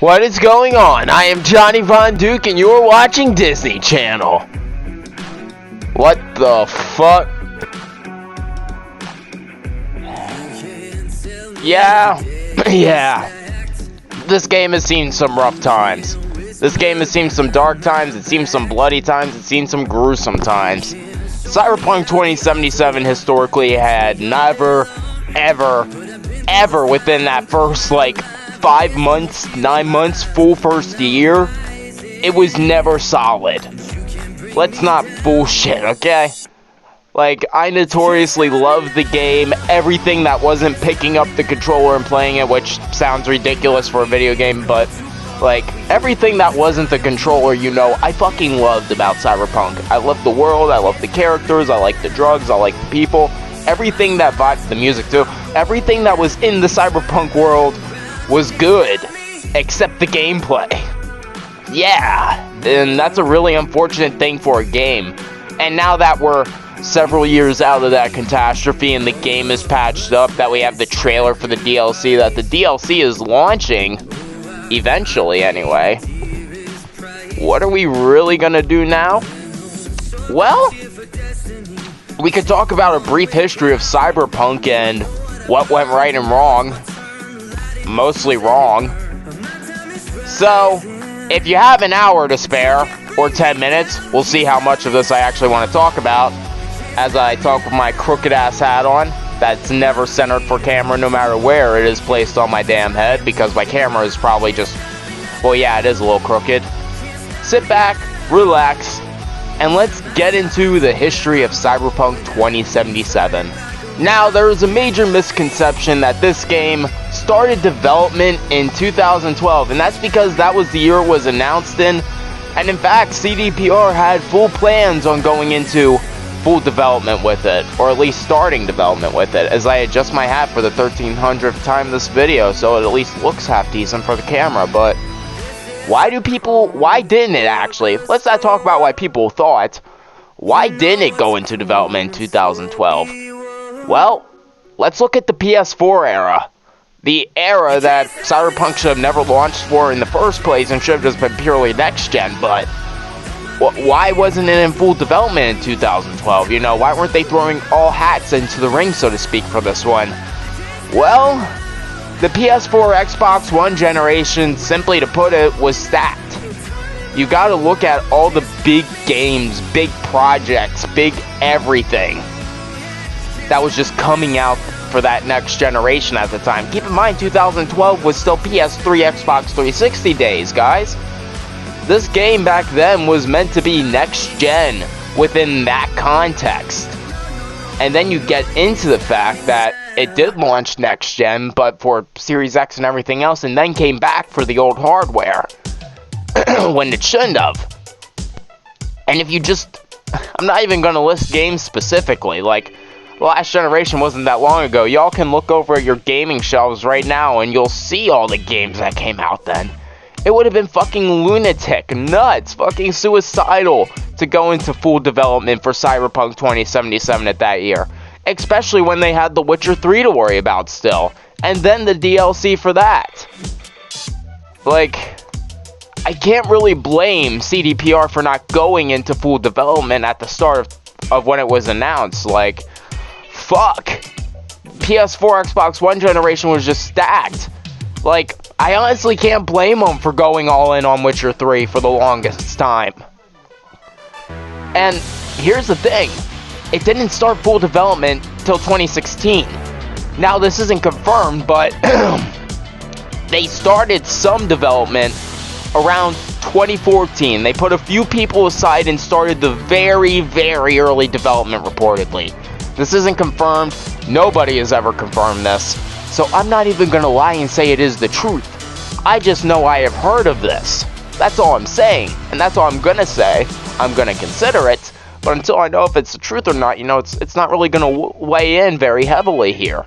What is going on? I am Johnny Von Duke and you're watching Disney Channel. What the fuck? Yeah. This game has seen some rough times. This game has seen some dark times, it's seen some bloody times, it's seen some gruesome times. Cyberpunk 2077 historically had never, ever within that first, 5 months, 9 months, full first year, it was never solid. Let's not bullshit, okay? I notoriously loved the game, everything that wasn't picking up the controller and playing it, which sounds ridiculous for a video game, but, everything that wasn't the controller, I fucking loved about Cyberpunk. I loved the world, I loved the characters, I liked the drugs, I liked the people, everything that vibed, the music too, everything that was in the Cyberpunk world was good, except the gameplay. Yeah, and that's a really unfortunate thing for a game. And now that we're several years out of that catastrophe and the game is patched up, that we have the trailer for the DLC, that the DLC is launching, eventually anyway, what are we really gonna do now? Well, we could talk about a brief history of Cyberpunk and what went right and wrong. Mostly wrong. So, if you have an hour to spare, or 10 minutes, we'll see how much of this I actually want to talk about, as I talk with my crooked ass hat on, that's never centered for camera no matter where it is placed on my damn head, because my camera is probably just, well yeah, it is a little crooked. Sit back, relax, and let's get into the history of Cyberpunk 2077. Now, there is a major misconception that this game started development in 2012, and that's because that was the year it was announced in, and in fact, CDPR had full plans on going into full development with it, or at least starting development with it, as I adjust my hat for the 1300th time this video, so it at least looks half decent for the camera. But why didn't it actually? Let's not talk about why people thought. Why didn't it go into development in 2012? Well, let's look at the PS4 era. The era that Cyberpunk should have never launched for in the first place and should have just been purely next-gen, but why wasn't it in full development in 2012? Why weren't they throwing all hats into the ring, so to speak, for this one? Well, the PS4 Xbox One generation, simply to put it, was stacked. You gotta look at all the big games, big projects, big everything that was just coming out for that next generation at the time. Keep in mind, 2012 was still PS3, Xbox 360 days, guys. This game back then was meant to be next gen within that context. And then you get into the fact that it did launch next gen, but for Series X and everything else, and then came back for the old hardware when it shouldn't have. And if you just, I'm not even going to list games specifically, last generation wasn't that long ago. Y'all can look over at your gaming shelves right now and you'll see all the games that came out then. It would have been fucking lunatic, nuts, fucking suicidal to go into full development for Cyberpunk 2077 at that year. Especially when they had The Witcher 3 to worry about still. And then the DLC for that. I can't really blame CDPR for not going into full development at the start of when it was announced. Fuck. PS4, Xbox One generation was just stacked. I honestly can't blame them for going all in on Witcher 3 for the longest time. And here's the thing. It didn't start full development till 2016. Now, this isn't confirmed, but they started some development around 2014. They put a few people aside and started the very, very early development, reportedly. This isn't confirmed. Nobody has ever confirmed this. So I'm not even going to lie and say it is the truth. I just know I have heard of this. That's all I'm saying. And that's all I'm going to say. I'm going to consider it. But until I know if it's the truth or not, it's not really going to weigh in very heavily here.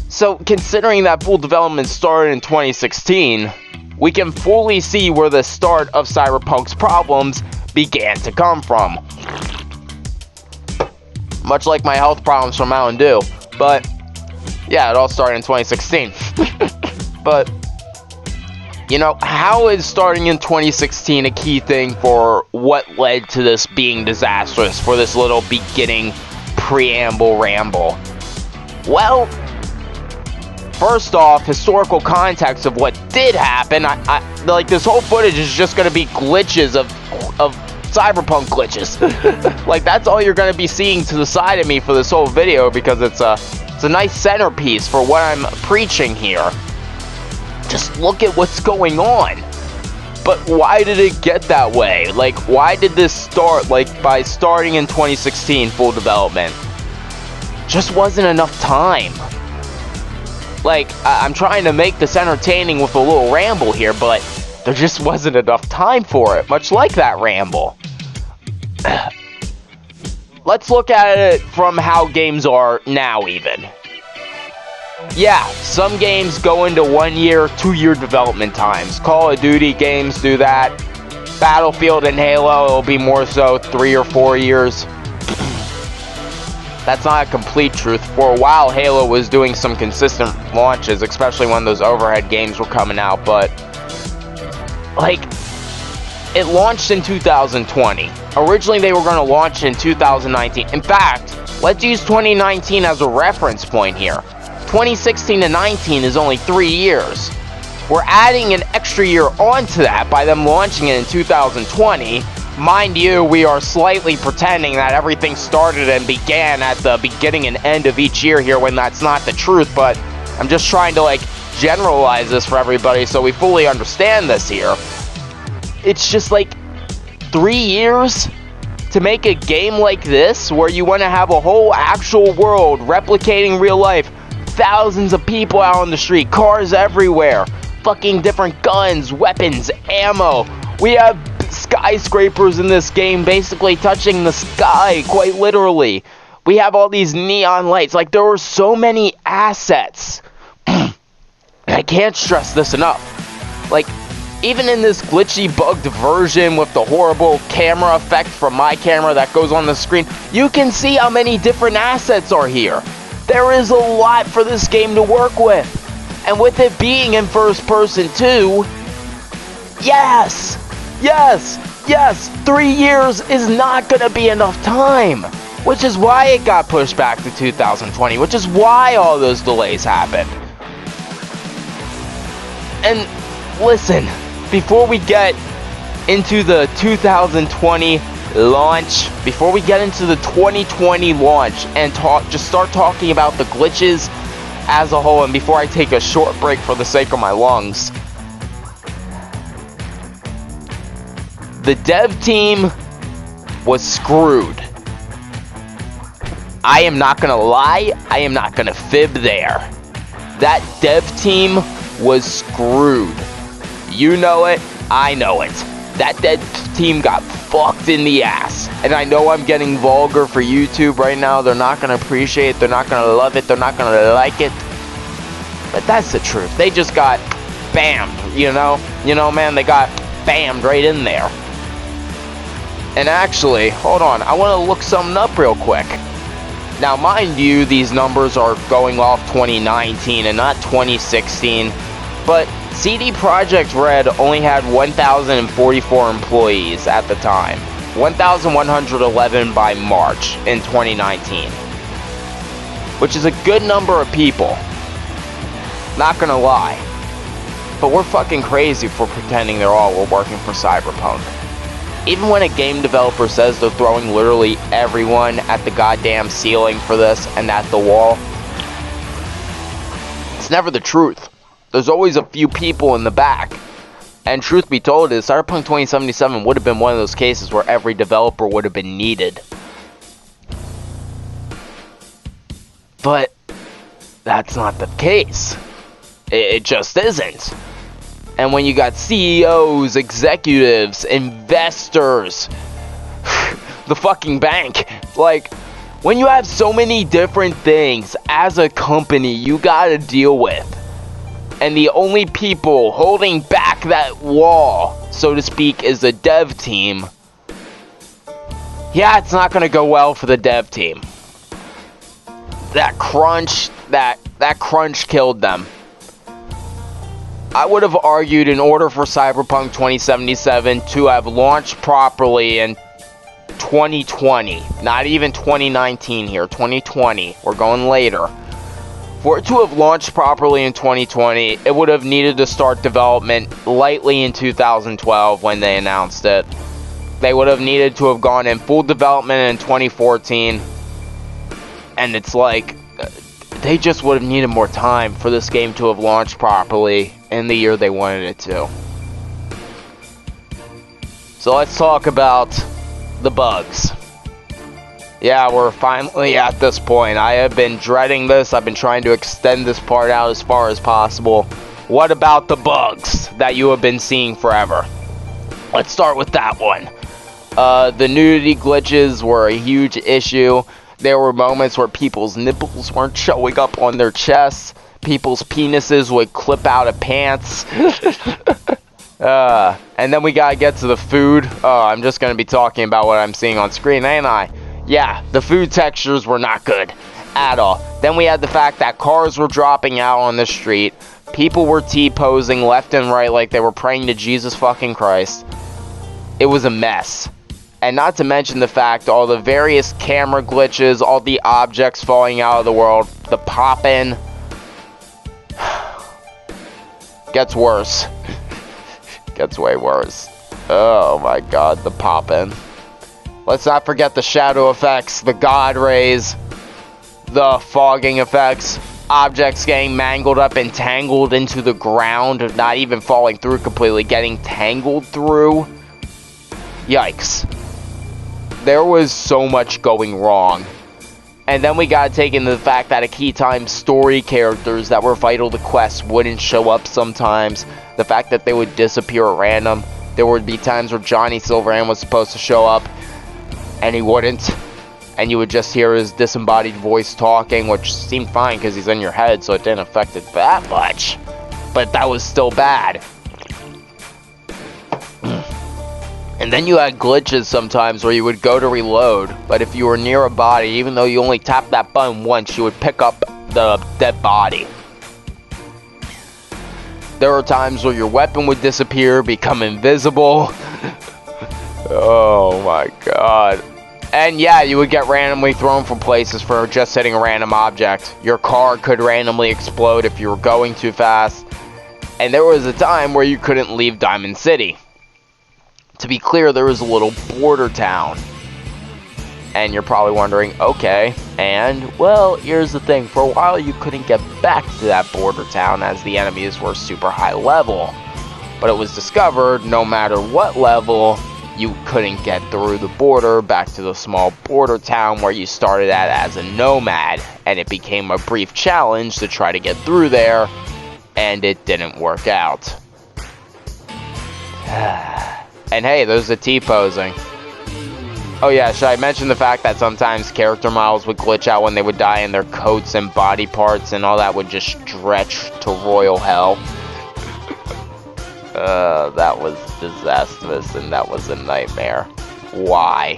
So considering that full development started in 2016, we can fully see where the start of Cyberpunk's problems began to come from. Much like my health problems from Mountain Dew. But yeah, it all started in 2016. But You know, how is starting in 2016 a key thing for what led to this being disastrous, for this little beginning preamble ramble? Well, first off, historical context of what did happen. Like, this whole footage is just going to be glitches of Cyberpunk glitches. Like, that's all you're going to be seeing to the side of me for this whole video, because it's a nice centerpiece for what I'm preaching here. Just look at what's going on. But why did it get that way? Like, why did this start, like, by starting in 2016 full development? Just wasn't enough time. Like, I'm trying to make this entertaining with a little ramble here, but there just wasn't enough time for it, much like that ramble. Let's look at it from how games are now, even. Yeah, some games go into 1 year, 2 year development times. Call of Duty games do that. Battlefield and Halo, it'll be more so 3 or 4 years. That's not a complete truth. For a while, Halo was doing some consistent launches, especially when those overhead games were coming out, but like, it launched in 2020. Originally, they were going to launch in 2019. In fact, let's use 2019 as a reference point here. 2016 to 19 is only 3 years. We're adding an extra year onto that by them launching it in 2020. Mind you, we are slightly pretending that everything started and began at the beginning and end of each year here, when that's not the truth, but I'm just trying to, like, generalize this for everybody so we fully understand this here. It's just like 3 years to make a game like this, where you want to have a whole actual world replicating real life, thousands of people out on the street, cars everywhere, fucking different guns, weapons, ammo. We have skyscrapers in this game basically touching the sky, quite literally. We have all these neon lights. Like, there were so many assets. I can't stress this enough. Like, even in this glitchy, bugged version with the horrible camera effect from my camera that goes on the screen, you can see how many different assets are here. There is a lot for this game to work with. And with it being in first person too, yes, 3 years is not going to be enough time. Which is why it got pushed back to 2020, which is why all those delays happened. And listen, before we get into the 2020 launch, before we get into the 2020 launch and just start talking about the glitches as a whole, and before I take a short break for the sake of my lungs, the dev team was screwed. I am not gonna lie, I am not gonna fib there. That dev team was screwed. You know it, I know it. That dev team got fucked in the ass. And I know I'm getting vulgar for YouTube right now. They're not gonna appreciate it, they're not gonna love it, they're not gonna like it. But that's the truth. They just got bammed, you know? You know, man, they got bammed right in there. And actually, hold on, I want to look something up real quick. Now, mind you, these numbers are going off 2019 and not 2016, but CD Projekt Red only had 1,044 employees at the time. 1,111 by March in 2019. Which is a good number of people. Not gonna lie. But we're fucking crazy for pretending we're working for Cyberpunk. Even when a game developer says they're throwing literally everyone at the goddamn ceiling for this and at the wall, it's never the truth. There's always a few people in the back. And truth be told is, Cyberpunk 2077 would have been one of those cases where every developer would have been needed. But that's not the case. It just isn't. And when you got CEOs, executives, investors, the fucking bank, like, when you have so many different things as a company you gotta deal with, and the only people holding back that wall, so to speak, is the dev team, yeah, it's not gonna go well for the dev team. That crunch killed them. I would have argued in order for Cyberpunk 2077 to have launched properly in 2020, not even 2019 here, 2020, we're going later. For it to have launched properly in 2020, it would have needed to start development lightly in 2012 when they announced it. They would have needed to have gone in full development in 2014. And it's like, they just would have needed more time for this game to have launched properly in the year they wanted it to. So let's talk about the bugs. Yeah, we're finally at this point. I have been dreading this. I've been trying to extend this part out as far as possible. What about the bugs that you have been seeing forever? Let's start with that one. The nudity glitches were a huge issue. There were moments where people's nipples weren't showing up on their chests. People's penises would clip out of pants. And then we gotta get to the food. I'm just gonna be talking about what I'm seeing on screen, ain't I? Yeah, the food textures were not good at all. Then we had the fact that cars were dropping out on the street. People were T-posing left and right like they were praying to Jesus fucking Christ. It was a mess. And not to mention the fact, all the various camera glitches, all the objects falling out of the world, the pop-in. Gets worse. Gets way worse. Oh my god, the pop-in. Let's not forget the shadow effects, the god rays, the fogging effects, objects getting mangled up and tangled into the ground, not even falling through completely, getting tangled through. Yikes. There was so much going wrong. And then we gotta take into the fact that at key times, story characters that were vital to quests wouldn't show up sometimes. The fact that they would disappear at random. There would be times where Johnny Silverhand was supposed to show up, and he wouldn't. And you would just hear his disembodied voice talking, which seemed fine because he's in your head, so it didn't affect it that much. But that was still bad. And then you had glitches sometimes where you would go to reload, but if you were near a body, even though you only tapped that button once, you would pick up the dead body. There were times where your weapon would disappear, become invisible. Oh my god. And yeah, you would get randomly thrown from places for just hitting a random object. Your car could randomly explode if you were going too fast. And there was a time where you couldn't leave Diamond City. To be clear, there was a little border town. And you're probably wondering, okay, and, well, here's the thing. For a while, you couldn't get back to that border town as the enemies were super high level. But it was discovered, no matter what level, you couldn't get through the border back to the small border town where you started at as a nomad. And it became a brief challenge to try to get through there, and it didn't work out. And hey, there's the T-posing. Oh yeah, should I mention the fact that sometimes character models would glitch out when they would die and their coats and body parts and all that would just stretch to royal hell? That was disastrous and that was a nightmare. Why?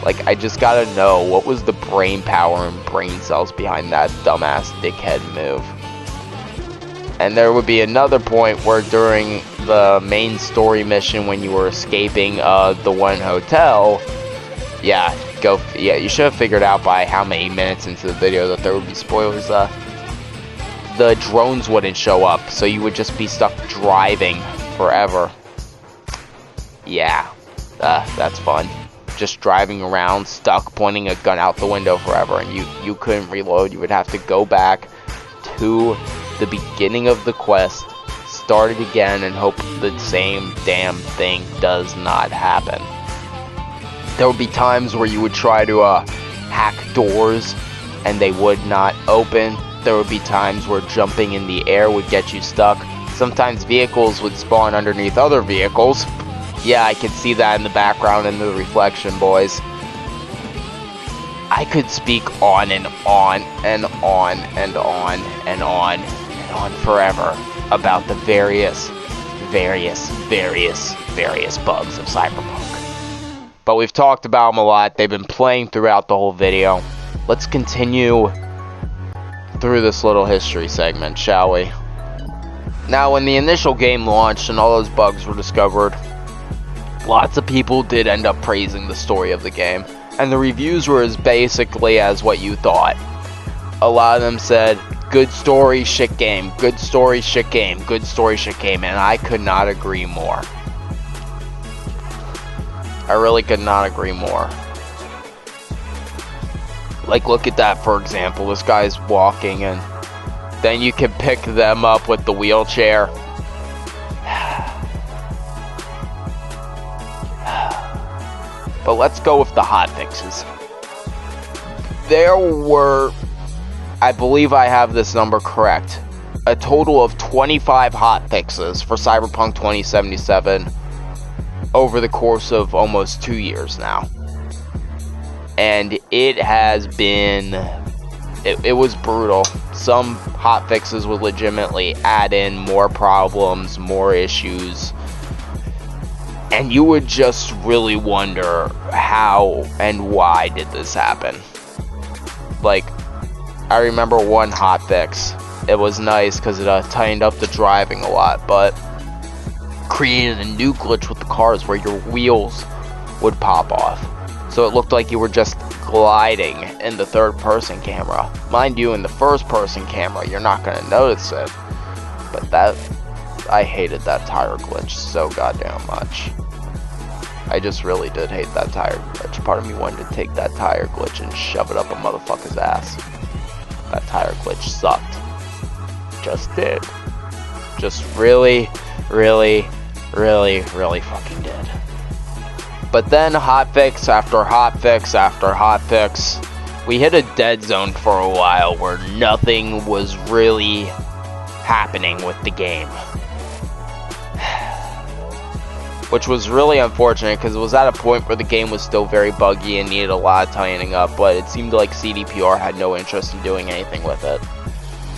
Like, I just gotta know, what was the brain power and brain cells behind that dumbass dickhead move? And there would be another point where during the main story mission when you were escaping the one hotel, you should have figured out by how many minutes into the video that there would be spoilers. The drones wouldn't show up, so you would just be stuck driving forever. Yeah, that's fun. Just driving around, stuck, pointing a gun out the window forever, and you couldn't reload. You would have to go back to the beginning of the quest, start it again, and hope the same damn thing does not happen. There would be times where you would try to hack doors and they would not open. There would be times where jumping in the air would get you stuck. Sometimes vehicles would spawn underneath other vehicles. Yeah, I could see that in the background in the reflection, boys. I could speak on and on and on and on and on and on forever about the various bugs of Cyberpunk. But we've talked about them a lot. They've been playing throughout the whole video. Let's continue through this little history segment, shall we? Now, when the initial game launched and all those bugs were discovered, lots of people did end up praising the story of the game, and the reviews were as basically as what you thought. A lot of them said, good story, shit game, good story, shit game, good story, shit game, and I could not agree more. I really could not agree more. Like, look at that, for example. This guy's walking, and then you can pick them up with the wheelchair. But let's go with the hotfixes. There were, I believe I have this number correct, a total of 25 hotfixes for Cyberpunk 2077 over the course of almost 2 years now. And it has been, it was brutal. Some hotfixes would legitimately add in more problems, more issues, and you would just really wonder how and why did this happen. Like, I remember one hotfix. It was nice because it tightened up the driving a lot, but created a new glitch with the cars where your wheels would pop off. So it looked like you were just gliding in the third-person camera. Mind you, in the first-person camera, you're not going to notice it. But I hated that tire glitch so goddamn much. I just really did hate that tire glitch. Part of me wanted to take that tire glitch and shove it up a motherfucker's ass. That tire glitch sucked. Just did. Just really, really, really, really fucking did. But then hotfix after hotfix after hotfix, we hit a dead zone for a while where nothing was really happening with the game. Which was really unfortunate because it was at a point where the game was still very buggy and needed a lot of tightening up, but it seemed like CDPR had no interest in doing anything with it.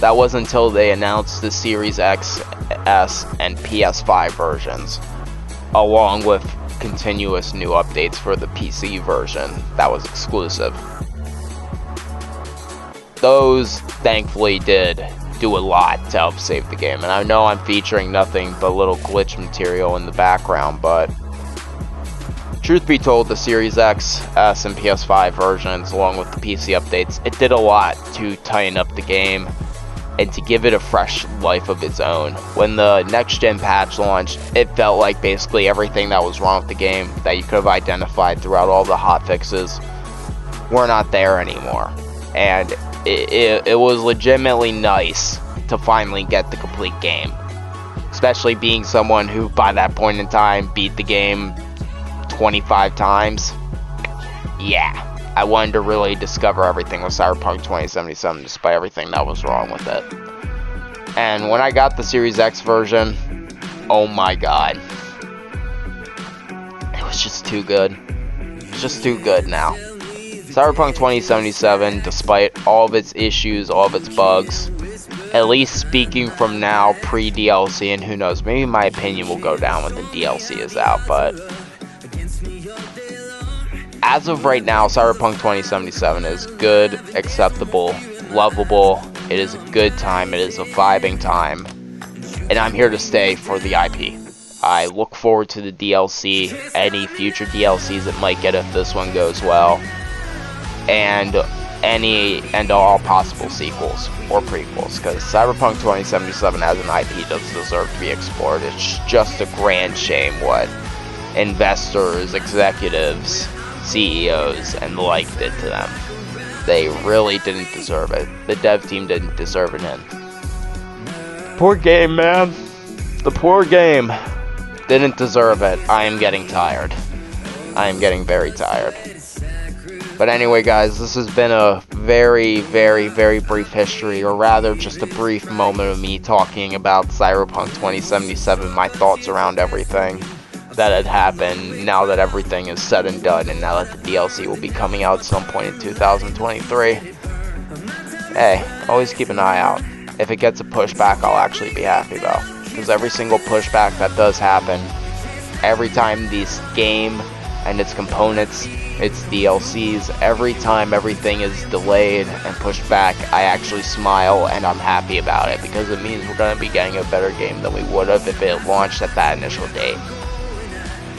That wasn't until they announced the Series X, S, and PS5 versions, along with continuous new updates for the PC version that was exclusive. Those thankfully did do a lot to help save the game, and I know I'm featuring nothing but little glitch material in the background, but truth be told, the Series X, S, and PS5 versions, along with the PC updates, it did a lot to tighten up the game and to give it a fresh life of its own. When the next-gen patch launched, it felt like basically everything that was wrong with the game that you could have identified throughout all the hotfixes were not there anymore. And it was legitimately nice to finally get the complete game. Especially being someone who, by that point in time, beat the game 25 times. Yeah. I wanted to really discover everything with Cyberpunk 2077 despite everything that was wrong with it. And when I got the Series X version, oh my god. It was just too good. It's just too good now. Cyberpunk 2077, despite all of its issues, all of its bugs, at least speaking from now, pre-DLC, and who knows, maybe my opinion will go down when the DLC is out, but as of right now, Cyberpunk 2077 is good, acceptable, lovable. It is a good time. It is a vibing time. And I'm here to stay for the IP. I look forward to the DLC, any future DLCs it might get if this one goes well, and any and all possible sequels or prequels, because Cyberpunk 2077 as an IP does deserve to be explored. It's just a grand shame what investors, executives, CEOs, and the like did to them. They really didn't deserve it. The dev team didn't deserve it in. Poor game, man. The poor game didn't deserve it. I am getting tired. I am getting very tired. But anyway, guys, this has been a very, very, very brief history, or rather just a brief moment of me talking about Cyberpunk 2077, my thoughts around everything that had happened now that everything is said and done, and now that the DLC will be coming out at some point in 2023. Hey, always keep an eye out. If it gets a pushback, I'll actually be happy though, because every single pushback that does happen, every time this game and its components, its DLCs. Every time everything is delayed and pushed back, I actually smile and I'm happy about it, because it means we're going to be getting a better game than we would have if it launched at that initial date.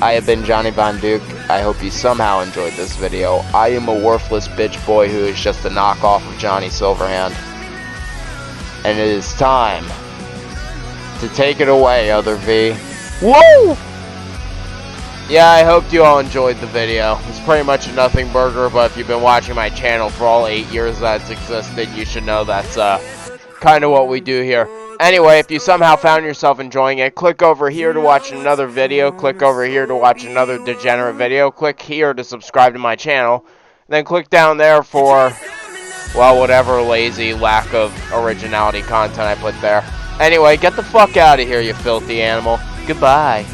I have been Johnny Von Duke. I hope you somehow enjoyed this video. I am a worthless bitch boy who is just a knockoff of Johnny Silverhand. And it is time to take it away, Other V. Woo! Yeah, I hope you all enjoyed the video. It's pretty much a nothing burger, but if you've been watching my channel for all 8 years that it's existed, you should know that's kind of what we do here. Anyway, if you somehow found yourself enjoying it, click over here to watch another video, click over here to watch another degenerate video, click here to subscribe to my channel, then click down there for, well, whatever lazy lack of originality content I put there. Anyway, get the fuck out of here, you filthy animal. Goodbye.